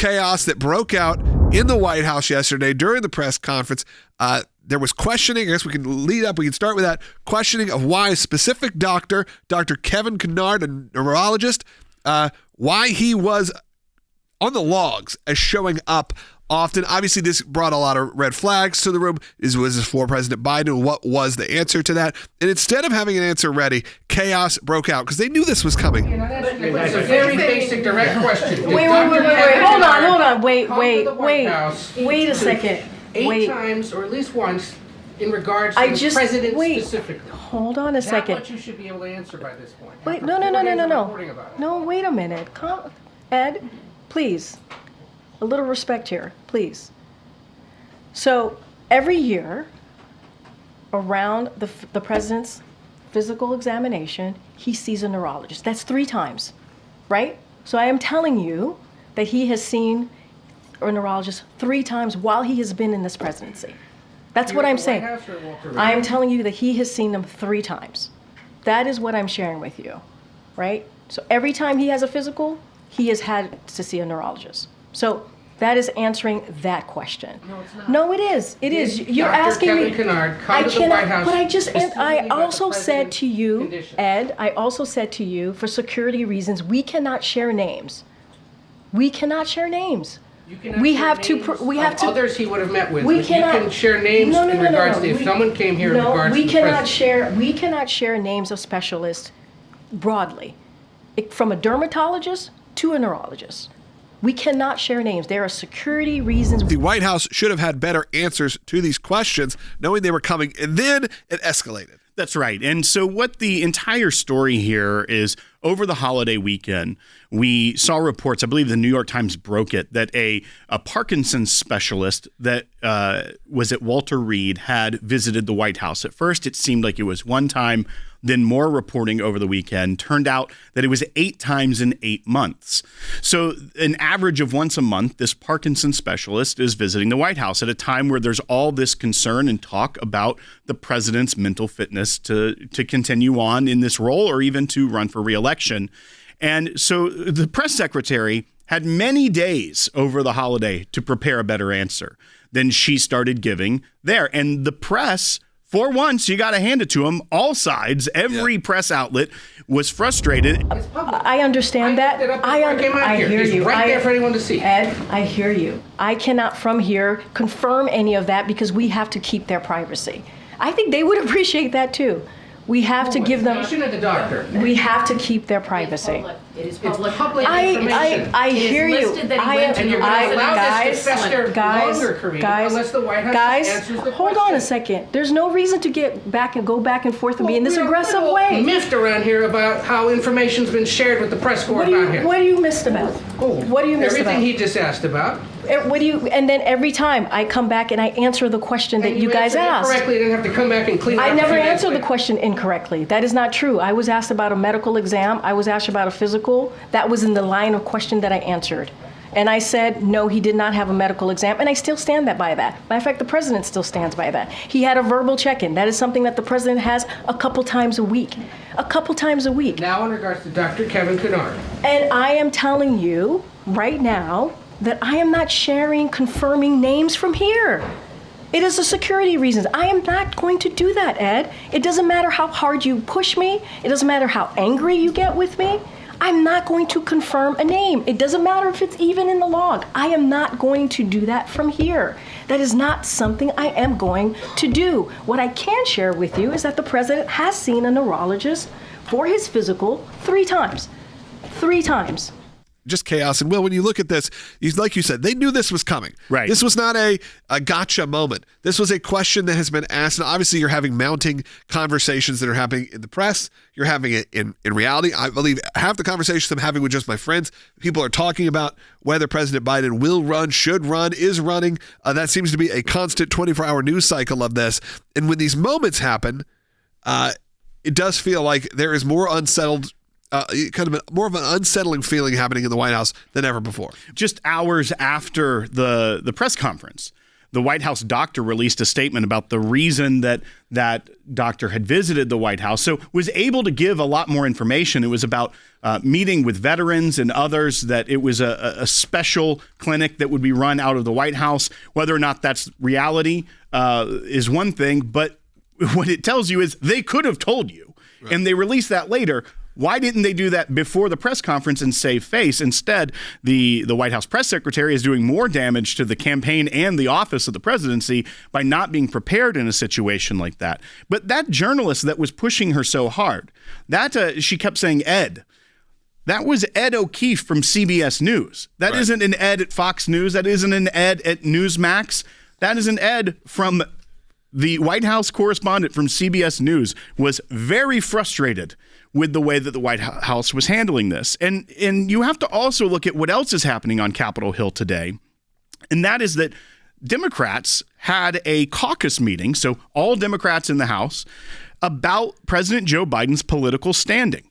chaos that broke out in the White House yesterday during the press conference. There was questioning. I guess we can start with that. Questioning of why a specific doctor, Dr. Kevin Cannard, a neurologist, why he was on the logs as showing up often. Obviously, this brought a lot of red flags to the room. Was this for President Biden? What was the answer to that? And instead of having an answer ready, chaos broke out because they knew this was coming. It's a very basic, direct question. Wait. Hold on. Wait a second. Eight times, or at least once, in regards to the president specifically. Hold on a second. That much you should be able to answer by this point. Wait, no. No, wait a minute. Ed, please. A little respect here, please. So every year, around the president's physical examination, he sees a neurologist. That's 3 times, right? So I am telling you that he has seen a neurologist 3 times while he has been in this presidency. That's what I'm saying. I am telling you that he has seen them 3 times. That is what I'm sharing with you, right? So every time he has a physical, he has had to see a neurologist. So that is answering that question. No, it's not. No, it is. It is. You're asking me. Dr. Kevin Cannard come to the White House. But I also said to you, Ed, I also said to you, for security reasons, we cannot share names. We cannot share names. We have to. Others he would have met with. We cannot. You can share names in regards to if someone came here in regards to the president. We cannot share names of specialists broadly, from a dermatologist to a neurologist. We cannot share names. There are security reasons. The White House should have had better answers to these questions, knowing they were coming, and then it escalated. That's right. And so what the entire story here is, over the holiday weekend, we saw reports, I believe the New York Times broke it, that a Parkinson specialist that was at Walter Reed had visited the White House. At first, it seemed like it was one time. Then more reporting over the weekend turned out that it was 8 times in 8 months. So an average of once a month, this Parkinson specialist is visiting the White House at a time where there's all this concern and talk about the president's mental fitness to continue on in this role or even to run for re-election. And so the press secretary had many days over the holiday to prepare a better answer than she started giving there. And the press, for once, you got to hand it to them, all sides, every press outlet was frustrated. I understand that. I hear It's you. right there for anyone to see. Ed, I hear you. I cannot from here confirm any of that because we have to keep their privacy. I think they would appreciate that too. We have to give them. The doctor. We have to keep their privacy. It is public information. I hear you. And you're going to allow this to fester longer, Karine, unless the White House answers the question. Hold on a second. There's no reason to go back and forth and be in this aggressive way. Miffed around here about how information's been shared with the press corps about him. What are you missed about? What are you missed about? Everything he just asked about. And then every time I come back and I answer the question that you guys asked. Correctly, you didn't have to come back and clean it up. I never answered the question incorrectly. That is not true. I was asked about a medical exam. I was asked about a physical. That was in the line of question that I answered. And I said, no, he did not have a medical exam. And I still stand by that. Matter of fact, the president still stands by that. He had a verbal check-in. That is something that the president has a couple times a week. Now in regards to Dr. Kevin Cannard. And I am telling you right now that I am not confirming names from here. It is the security reasons. I am not going to do that, Ed. It doesn't matter how hard you push me. It doesn't matter how angry you get with me. I'm not going to confirm a name. It doesn't matter if it's even in the log. I am not going to do that from here. That is not something I am going to do. What I can share with you is that the president has seen a neurologist for his physical 3 times. 3 times. Just chaos. And Will, when you look at this, like you said, they knew this was coming. Right. This was not a gotcha moment. This was a question that has been asked. And obviously, you're having mounting conversations that are happening in the press. You're having it in reality. I believe half the conversations I'm having with just my friends, people are talking about whether President Biden will run, should run, is running. That seems to be a constant 24-hour news cycle of this. And when these moments happen, it does feel like there is more unsettled more of an unsettling feeling happening in the White House than ever before. Just hours after the press conference, the White House doctor released a statement about the reason that that doctor had visited the White House. So was able to give a lot more information. It was about meeting with veterans and others, that it was a special clinic that would be run out of the White House. Whether or not that's reality is one thing, but what it tells you is they could have told you, right, and they released that later. Why didn't they do that before the press conference and save face? Instead, the White House press secretary is doing more damage to the campaign and the office of the presidency by not being prepared in a situation like that. But that journalist that was pushing her so hard, that she kept saying Ed. That was Ed O'Keefe from CBS News. That isn't an Ed at Fox News. That isn't an Ed at Newsmax. That is an Ed from the White House correspondent from CBS News, was very frustrated with the way that the White House was handling this. And you have to also look at what else is happening on Capitol Hill today. And that is that Democrats had a caucus meeting, so all Democrats in the House, about President Joe Biden's political standing.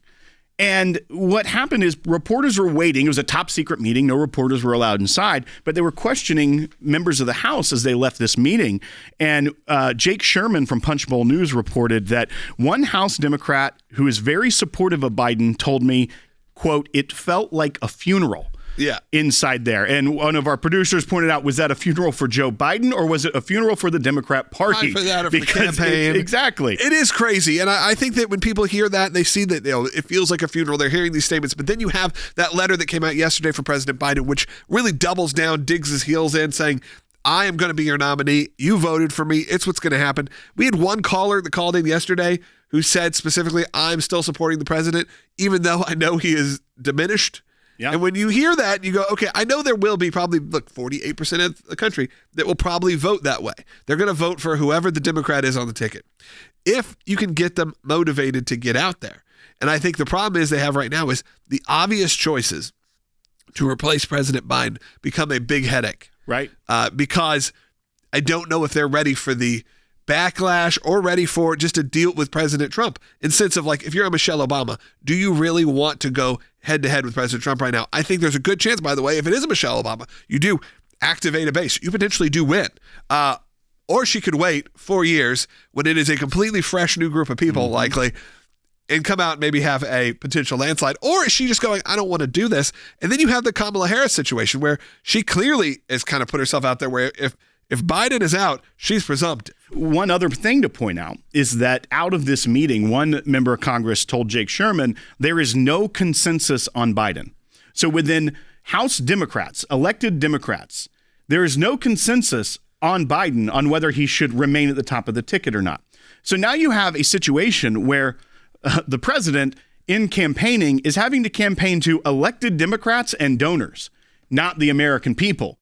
And what happened is reporters were waiting. It was a top secret meeting. No reporters were allowed inside, but they were questioning members of the House as they left this meeting. And Jake Sherman from Punchbowl News reported that one House Democrat who is very supportive of Biden told me, quote, "It felt like a funeral." Inside there. And one of our producers pointed out, was that a funeral for Joe Biden or was it a funeral for the Democrat Party? For that or for the campaign. Exactly. It is crazy. And I think that when people hear that and they see that, it feels like a funeral, they're hearing these statements. But then you have that letter that came out yesterday from President Biden, which really doubles down, digs his heels in, saying, I am going to be your nominee. You voted for me. It's what's going to happen. We had one caller that called in yesterday who said specifically, I'm still supporting the president, even though I know he is diminished. Yeah. And when you hear that, you go, okay, I know there will be probably, 48% of the country that will probably vote that way. They're going to vote for whoever the Democrat is on the ticket. If you can get them motivated to get out there. And I think the problem is they have right now is the obvious choices to replace President Biden become a big headache. Right. Because I don't know if they're ready for the backlash or ready for just to deal with President Trump in sense of if you're a Michelle Obama, do you really want to go head to head with President Trump right now? I think there's a good chance, by the way, if it is a Michelle Obama, you do activate a base. You potentially do win. Or she could wait 4 years when it is a completely fresh new group of people likely and come out and maybe have a potential landslide. Or is she just going, I don't want to do this? And then you have the Kamala Harris situation where she clearly has kind of put herself out there where if Biden is out, she's presumptive. One other thing to point out is that out of this meeting, one member of Congress told Jake Sherman, there is no consensus on Biden. So within House Democrats, elected Democrats, there is no consensus on Biden on whether he should remain at the top of the ticket or not. So now you have a situation where the president in campaigning is having to campaign to elected Democrats and donors, not the American people.